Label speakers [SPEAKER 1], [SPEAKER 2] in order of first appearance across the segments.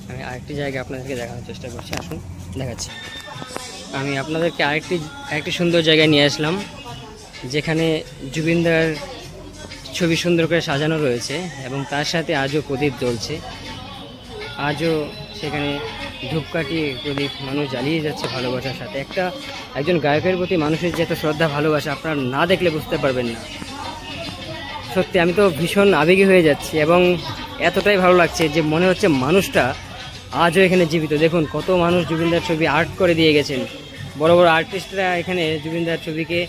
[SPEAKER 1] আমি আরেকটি জায়গা আপনাদেরকে দেখানোর চেষ্টা করছি, আসুন দেখাচ্ছি। আমি আপনাদেরকে আরেকটি সুন্দর জায়গায় নিয়ে আসলাম, যেখানে জুবিনদার ছবি সুন্দর করে সাজানো রয়েছে এবং তার সাথে আজও প্রদীপ জ্বলছে। আজও সেখানে ধূপকাঠি প্রদীপ মানুষ জ্বালিয়ে যাচ্ছে ভালোবাসার সাথে। একজন গায়কের প্রতি মানুষের যে এত শ্রদ্ধা ভালোবাসা আপনারা না দেখলে বুঝতে পারবেন না। সত্যি আমি তো ভীষণ আবেগী হয়ে যাচ্ছি এবং এতটাই ভালো লাগছে যে মনে হচ্ছে মানুষটা আজও এখানে জীবিত। দেখুন কত মানুষ জুবিনদার ছবি আর্ট করে দিয়ে গেছেন, বড় বড় আর্টিস্টরা এখানে জুবিনদার ছবিকে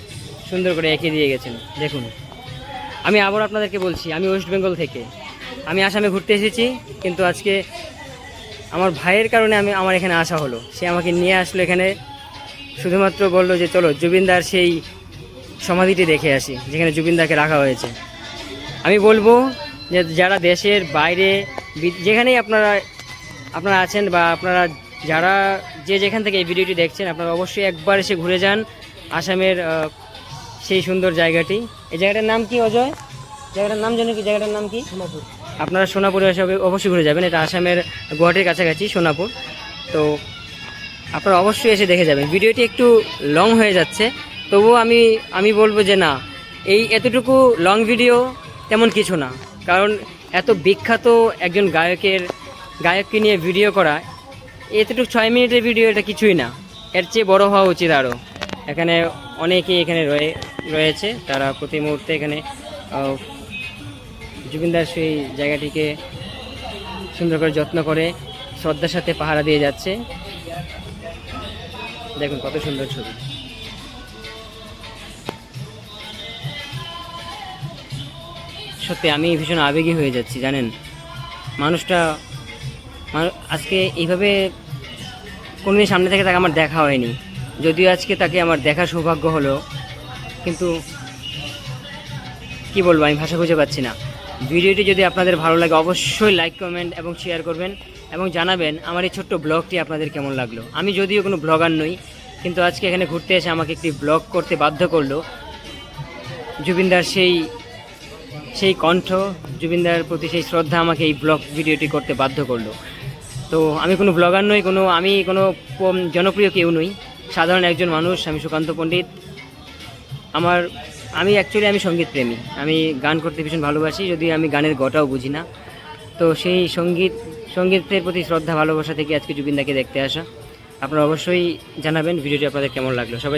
[SPEAKER 1] সুন্দর করে এঁকে দিয়ে গেছেন। দেখুন, আমি আবার আপনাদেরকে বলছি, আমি ওয়েস্ট বেঙ্গল থেকে, আমি আসামে ঘুরতে এসেছি, কিন্তু আজকে আমার ভাইয়ের কারণে আমার এখানে আসা হলো। সে আমাকে নিয়ে আসলো এখানে, শুধুমাত্র বললো যে চলো জুবিনদার সেই সমাধিটি দেখে আসি যেখানে জুবিনদাকে রাখা হয়েছে। আমি বলবো যে যারা দেশের বাইরে যেখানেই আপনারা আছেন বা আপনারা যারা যেখান থেকে এই ভিডিওটি দেখছেন, আপনারা অবশ্যই একবার এসে ঘুরে যান আসামের সেই সুন্দর জায়গাটি। এই জায়গাটার নাম কি অজয়? জায়গাটার নাম জানো কি? জায়গাটার নাম কি? সোনাপুর। আপনারা সোনাপুরে এসে অবশ্যই ঘুরে যাবেন। এটা আসামের গুয়াহাটির কাছাকাছি সোনাপুর। তো আপনারা অবশ্যই এসে দেখে যাবেন। ভিডিওটি একটু লং হয়ে যাচ্ছে, তবুও আমি বলবো যে না, এতটুকু লং ভিডিও তেমন কিছু না, কারণ এত বিখ্যাত একজন গায়ককে নিয়ে ভিডিও করা, এতটুকু 6 মিনিটের ভিডিও এটা কিছুই না, এর চেয়ে বড় হওয়া উচিত আরও। এখানে অনেকেই এখানে রয়েছে, তারা প্রতি মুহূর্তে এখানে জুবিনদার সেই জায়গাটিকে সুন্দর করে যত্ন করে শ্রদ্ধার সাথে পাহারা দিয়ে যাচ্ছে। দেখুন কত সুন্দর ছবি। সত্যি আমি ভীষণ আবেগী হয়ে যাচ্ছি, জানেন। মানুষটা আজকে এইভাবে কোনোদিন সামনে থেকে তাকে আমার দেখা হয়নি, যদিও আজকে তাকে আমার দেখার সৌভাগ্য হলো, কিন্তু কি বলবো, আমি ভাষা খুঁজে পাচ্ছি না। ভিডিওটি যদি আপনাদের ভালো লাগে অবশ্যই লাইক, কমেন্ট এবং শেয়ার করবেন এবং জানাবেন আমার এই ছোট্ট ব্লগটি আপনাদের কেমন লাগলো। আমি যদিও কোনো ব্লগার নই, কিন্তু আজকে এখানে ঘুরতে এসে আমাকে একটি ব্লগ করতে বাধ্য করলো। জুবিনদার সেই কণ্ঠ, জুবিনদার প্রতি সেই শ্রদ্ধা আমাকে এই ব্লগ ভিডিওটি করতে বাধ্য করলো। তো আমি কোনো ব্লগার নই, আমি কোনো জনপ্রিয় কেউ নই, সাধারণ একজন মানুষ। আমি সুকান্ত পণ্ডিত। আমি সঙ্গীত প্রেমী। আমি গান করতে ভীষণ ভালোবাসি, যদিও আমি গানের গটাও বুঝি না। তো সেই সঙ্গীতের প্রতি শ্রদ্ধা ভালোবাসা থেকে আজকে জুবিনদাকে দেখতে আসা। আপনারা অবশ্যই জানাবেন ভিডিওটি আপনাদের কেমন লাগলো। সবাই